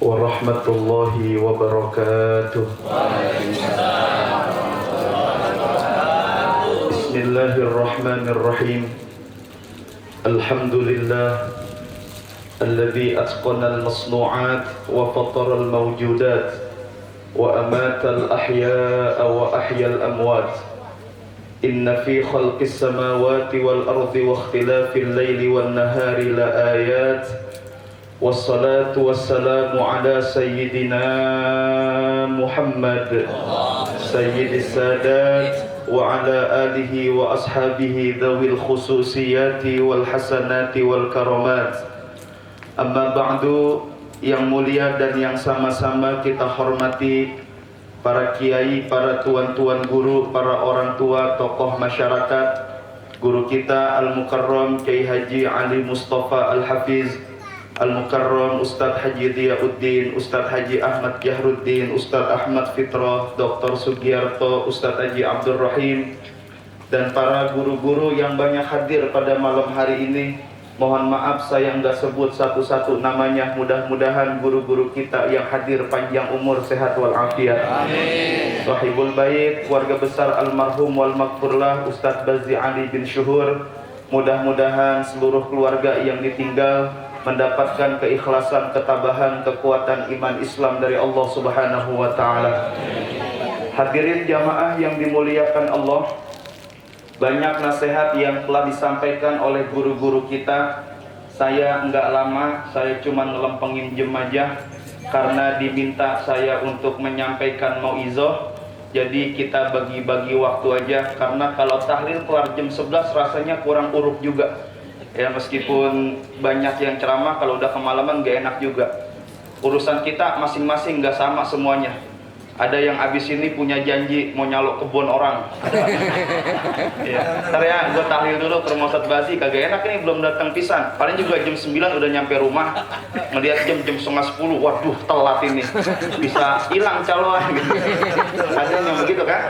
warahmatullahi wabarakatuh. Bismillahirrahmanirrahim. Alhamdulillah alladzi atqana al-masnu'at wa fatara al-mawjudat wa amata al-ahya'a wa ahya al-amwat. Inna fi khalqis samawati wal ardi wa ikhtilafil laili wan nahari la ayat. Wassalatu wassalamu ala sayyidina Muhammad sayyidis sadat wa ala alihi wa ashabihi dhawil khususiyati wal hasanati wal karamat. Amma ba'du, yang mulia dan yang sama-sama kita hormati para kiai, para tuan-tuan guru, para orang tua, tokoh masyarakat, guru kita Al-Mukarram Kiai Haji Ali Mustafa Al-Hafiz, Al-Mukarram Ustadz Haji Diyauddin, Ustadz Haji Ahmad Yahruddin, Ustadz Ahmad Fitrah, Dr. Sugiyarto, Ustadz Haji Abdul Rahim, dan para guru-guru yang banyak hadir pada malam hari ini. Mohon maaf saya nggak sebut satu-satu namanya. Mudah-mudahan guru-guru kita yang hadir panjang umur, sehat walafiat. Amin. Sahibul bait, keluarga besar almarhum wal maghfurlah Ustadz Bazi Ali bin Syuhur. Mudah-mudahan seluruh keluarga yang ditinggal mendapatkan keikhlasan, ketabahan, kekuatan iman Islam dari Allah Subhanahu wa taala. Hadirin jamaah yang dimuliakan Allah, banyak nasihat yang telah disampaikan oleh guru-guru kita. Saya enggak lama, saya cuma ngelempengin jam aja karena diminta saya untuk menyampaikan mauizah. Jadi kita bagi-bagi waktu aja, karena kalau tahlil keluar jam 11 rasanya kurang uruk juga. Ya, meskipun banyak yang ceramah, kalau udah kemalaman gak enak juga. Urusan kita masing-masing gak sama semuanya. Ada yang abis ini punya janji mau nyalok kebun orang. Ya, ntar ya, gue tahlil dulu ke rumah Ustadz Bazi. Kagak enak ini, belum datang pisan. Paling juga jam 9 udah nyampe rumah. Ngeliat jam 9:30, waduh telat ini. Bisa hilang calon gitu. Ada yang begitu kan?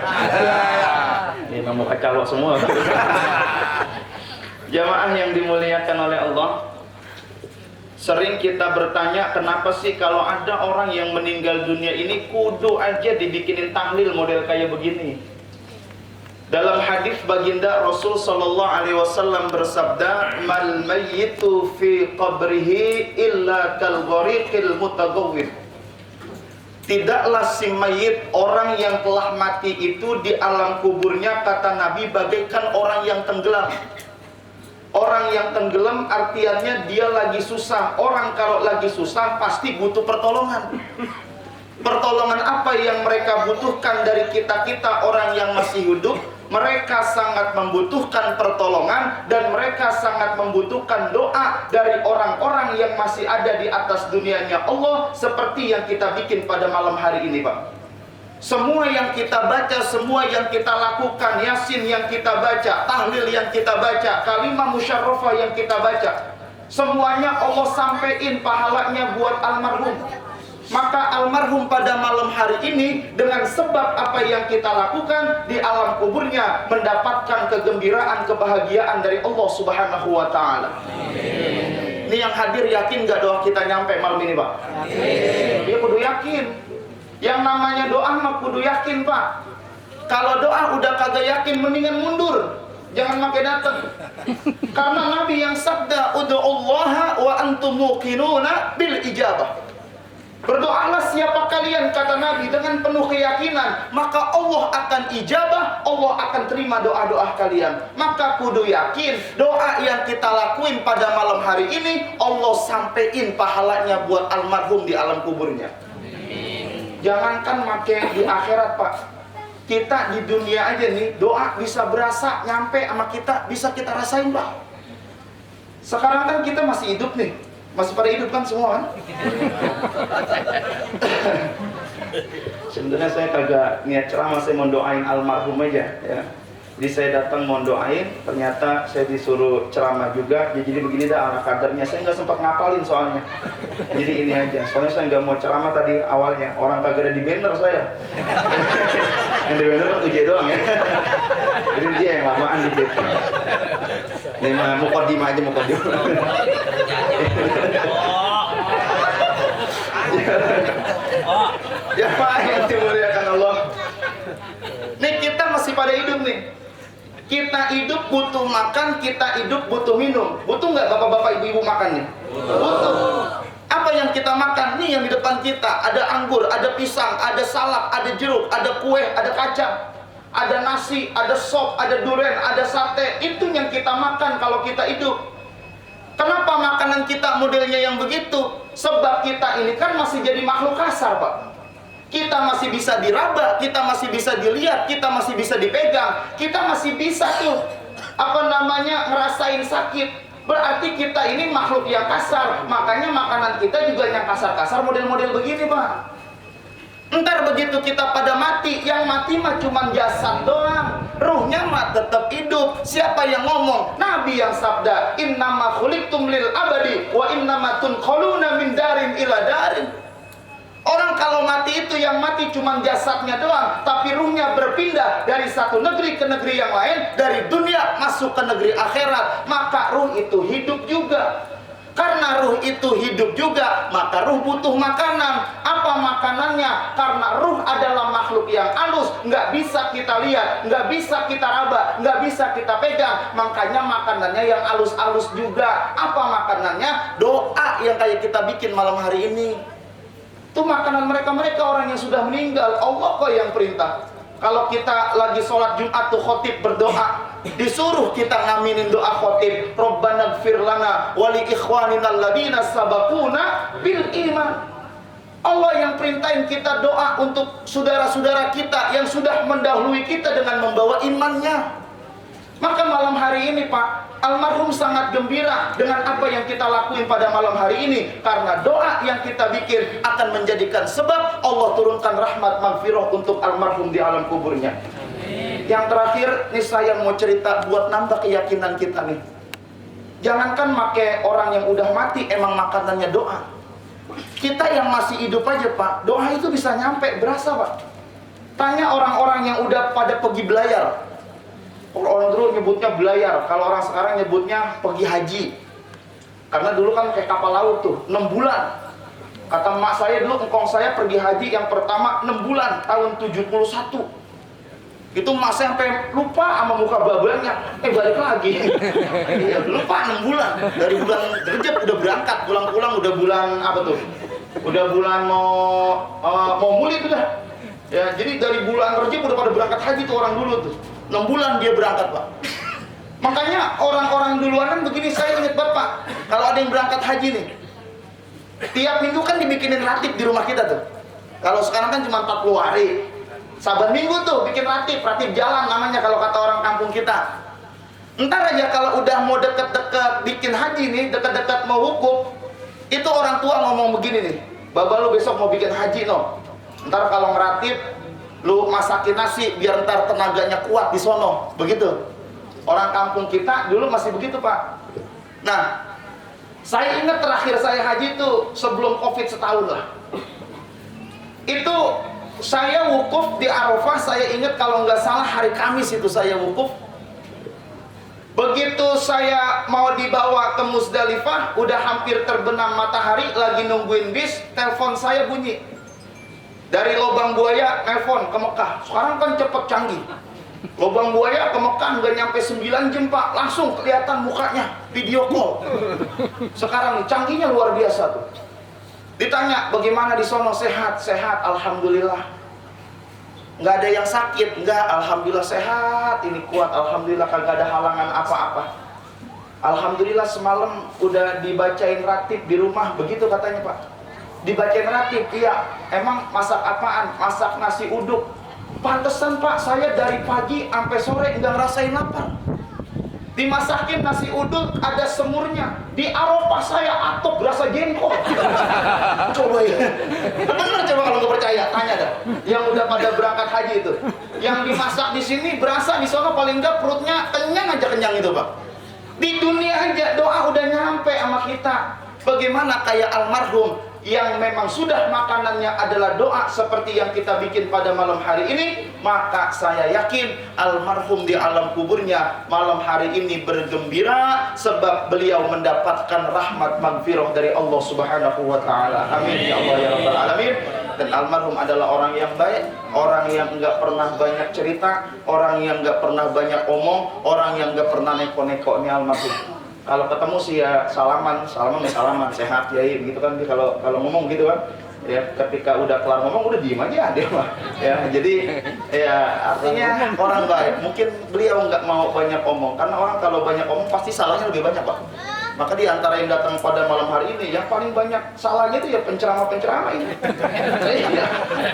Ini mau kacalok semua. Jamaah yang dimuliakan oleh Allah, sering kita bertanya, kenapa sih kalau ada orang yang meninggal dunia ini kudu aja dibikinin tahlil model kayak begini? Dalam hadis baginda Rasul sallallahu alaihi wasallam bersabda, "Mal mayyitu fi qabrihi illa kal ghariqil mutaghawwir." Tidaklah si mayit, orang yang telah mati itu di alam kuburnya, kata Nabi, bagaikan orang yang tenggelam. Orang yang tenggelam artiannya dia lagi susah. Orang kalau lagi susah pasti butuh pertolongan. Pertolongan apa yang mereka butuhkan dari kita-kita orang yang masih hidup? Mereka sangat membutuhkan pertolongan dan mereka sangat membutuhkan doa dari orang-orang yang masih ada di atas dunianya Allah, seperti yang kita bikin pada malam hari ini, Pak. Semua yang kita baca, semua yang kita lakukan, Yasin yang kita baca, tahlil yang kita baca, kalimah musyarrafah yang kita baca, semuanya Allah sampein pahalanya buat almarhum. Maka almarhum pada malam hari ini dengan sebab apa yang kita lakukan di alam kuburnya mendapatkan kegembiraan, kebahagiaan dari Allah Subhanahu wa taala. Ini yang hadir yakin gak doa kita nyampe malam ini, Pak? Dia kudu yakin. Yang namanya doa mah kudu yakin, Pak. Kalau doa udah kagak yakin, mendingan mundur. Jangan makai datang. Karena Nabi yang sabda, "Ud'ullaha wa antum muqinuna bil ijabah." Berdoalah siapa kalian, kata Nabi, dengan penuh keyakinan, maka Allah akan ijabah, Allah akan terima doa-doa kalian. Maka kudu yakin, doa yang kita lakuin pada malam hari ini, Allah sampein pahalanya buat almarhum di alam kuburnya. Jangankan make di akhirat, Pak. Kita di dunia aja nih, doa bisa berasa nyampe sama kita, bisa kita rasain, Pak. Sekarang kan kita masih hidup nih. Masih pada hidup kan semua kan? Sebenarnya saya kagak niat ceramah, saya mau doain almarhum aja ya. Jadi saya datang mau doain, ternyata saya disuruh ceramah juga. Jadi begini dah ala kadarnya. Saya nggak sempat ngapalin soalnya. Jadi ini aja. Soalnya saya nggak mau ceramah tadi awalnya. Orang kagak ada di banner saya. Yang di banner kan uji doang ya. Jadi dia yang lamaan dikit. Ini mah mukaddimah aja, mukaddimah. Jamaah yang dimuliakan Allah. Nih kita masih pada hidup nih. Kita hidup butuh makan, kita hidup butuh minum. Butuh nggak bapak-bapak ibu-ibu makan nih? Butuh. Apa yang kita makan? Nih yang di depan kita. Ada anggur, ada pisang, ada salak, ada jeruk, ada kue, ada kacang, ada nasi, ada sop, ada durian, ada sate. Itu yang kita makan kalau kita hidup. Kenapa makanan kita modelnya yang begitu? Sebab kita ini kan masih jadi makhluk kasar, Pak. Kita masih bisa diraba, kita masih bisa dilihat, kita masih bisa dipegang, kita masih bisa tuh ngerasain sakit. Berarti kita ini makhluk yang kasar. Makanya makanan kita juga yang kasar-kasar, model-model begini, Pak. Ntar begitu kita pada mati, yang mati mah cuma jasad doang, ruhnya mah tetap hidup. Siapa yang ngomong? Nabi yang sabda, innama khuliqtum lil abadi wa innama tunqaluna min darin ila darin. Orang kalau mati itu yang mati cuma jasadnya doang, tapi ruhnya berpindah dari satu negeri ke negeri yang lain, dari dunia masuk ke negeri akhirat. Maka ruh itu hidup juga. Karena ruh itu hidup juga, maka ruh butuh makanan. Apa makanannya? Karena ruh adalah makhluk yang halus, nggak bisa kita lihat, nggak bisa kita raba, nggak bisa kita pegang. Makanya makanannya yang halus-halus juga. Apa makanannya? Doa yang kayak kita bikin malam hari ini. Itu makanan mereka-mereka orang yang sudah meninggal. Allah kok yang perintah. Kalau kita lagi sholat Jumat tuh khotib berdoa, disuruh kita ngaminin doa khotib, Rabbana gfir lana wa li ikhwanina alladina sabaquna bil iman. Allah yang perintahin kita doa untuk saudara-saudara kita yang sudah mendahului kita dengan membawa imannya. Maka malam hari ini, Pak, almarhum sangat gembira dengan apa yang kita lakuin pada malam hari ini. Karena doa yang kita bikin akan menjadikan sebab Allah turunkan rahmat maghfirah untuk almarhum di alam kuburnya. Yang terakhir, nih saya mau cerita buat nambah keyakinan kita nih. Jangankan make orang yang udah mati, emang makanannya doa. Kita yang masih hidup aja, Pak, doa itu bisa nyampe, berasa, Pak. Tanya orang-orang yang udah pada pergi belayar. Orang dulu nyebutnya belayar, kalau orang sekarang nyebutnya pergi haji. Karena dulu kan kayak kapal laut tuh, 6 bulan. Kata emak saya dulu, engkong saya pergi haji yang pertama 6 bulan, tahun 71. Itu emak saya sampai lupa sama muka babanya, balik lagi. Iya, lupa 6 bulan. Dari bulan Rejab udah berangkat, pulang-pulang udah bulan apa tuh? Udah bulan mau mulai tuh dah. Ya, jadi dari bulan Rejab udah pada berangkat haji tuh orang dulu tuh. 6 bulan dia berangkat, Pak. Makanya orang-orang duluanan begini, saya ingat Bapak, kalau ada yang berangkat haji nih, tiap minggu kan dibikinin ratib di rumah kita tuh. Kalau sekarang kan cuma 40 hari. Saban minggu tuh bikin ratib jalan namanya kalau kata orang kampung kita. Entar aja kalau udah mau deket-deket bikin haji nih, deket-deket mau wukuf, itu orang tua ngomong begini nih, Baba lu besok mau bikin haji no. Ntar kalau ngeratib, lu masakin nasi biar ntar tenaganya kuat di sono, begitu. Orang kampung kita dulu masih begitu, Pak. Nah, saya ingat terakhir saya haji itu sebelum Covid setahun lah. Itu saya wukuf di Arafah, saya ingat kalau nggak salah hari Kamis itu saya wukuf. Begitu saya mau dibawa ke Musdalifah, udah hampir terbenam matahari, lagi nungguin bis, telepon saya bunyi. Dari Lobang Buaya nelfon ke Mekah. Sekarang kan cepet canggih. Lobang Buaya ke Mekah nggak nyampe 9 jam, Pak. Langsung kelihatan mukanya, video call. Sekarang nih canggihnya luar biasa tuh. Ditanya bagaimana di sono, sehat, alhamdulillah. Nggak ada yang sakit, nggak, alhamdulillah sehat. Ini kuat, alhamdulillah kagak ada halangan apa-apa. Alhamdulillah semalam udah dibacain ratib di rumah, begitu katanya, Pak. Dibacain ratib, iya. Emang masak apaan? Masak nasi uduk. Pantesan, Pak, saya dari pagi sampai sore nggak ngerasain lapar. Dimasakin nasi uduk, ada semurnya. Di Arafah saya atok berasa jengkol. Coba ya. Bener coba kalau nggak percaya, tanya dah. Yang udah pada berangkat haji itu. Yang dimasak di sini berasa di sana paling nggak perutnya kenyang aja kenyang itu, Pak. Di dunia aja doa udah nyampe sama kita. Bagaimana kayak almarhum yang memang sudah makanannya adalah doa seperti yang kita bikin pada malam hari ini, maka saya yakin almarhum di alam kuburnya malam hari ini bergembira sebab beliau mendapatkan rahmat maghfirah dari Allah Subhanahu wa taala. Amin ya Allah ya rabbal Almarhum adalah orang yang baik, orang yang nggak pernah banyak cerita, orang yang nggak pernah banyak omong, orang yang nggak pernah neko-neko. Ini almarhum. Kalau ketemu sih ya salaman sehat ya gitu kan. Kalau ngomong gitu kan. Ya, ketika udah kelar ngomong udah diem aja dia mah. Ya, jadi ya artinya orang baik. Mungkin beliau nggak mau banyak omong karena orang kalau banyak omong pasti salahnya lebih banyak, Pak. Maka di antara yang datang pada malam hari ini yang paling banyak salahnya itu ya penceramah-penceramah ini. Iya.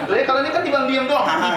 Jadi kalau ini kan diam doang, kan.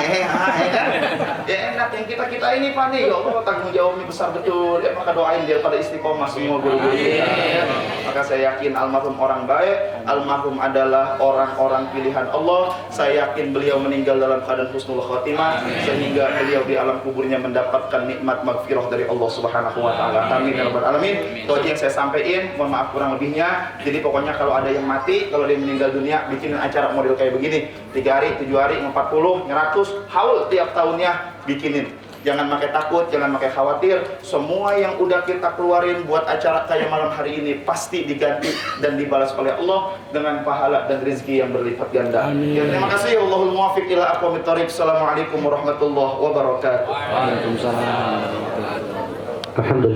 Ya enak yang kita ini Pak nih, ya Allah tanggung jawabnya besar betul. Ya maka doain dia pada istiqomah semua guru-guru kita. Ya. Maka saya yakin almarhum orang baik, almarhum adalah orang-orang pilihan Allah. Saya yakin beliau meninggal dalam keadaan husnul khotimah sehingga beliau di alam kuburnya mendapatkan nikmat maghfirah dari Allah Subhanahu wa taala. Amin ya rabbal alamin. Itu aja yang saya sampaikan, mohon maaf kurang lebihnya. Jadi pokoknya kalau ada yang mati, kalau dia meninggal dunia, bikinin acara model kayak begini. 3 hari, 7 hari, 40, 100, haul tiap tahunnya bikinin. Jangan pakai takut, jangan pakai khawatir. Semua yang udah kita keluarin buat acara kayak malam hari ini pasti diganti dan dibalas oleh Allah dengan pahala dan rezeki yang berlipat ganda. Ya, terima kasih. Allahul muwaffiq ila aqwamit thoriq. Assalamualaikum warahmatullahi wabarakatuh. Waalaikumsalam. Alhamdulillah.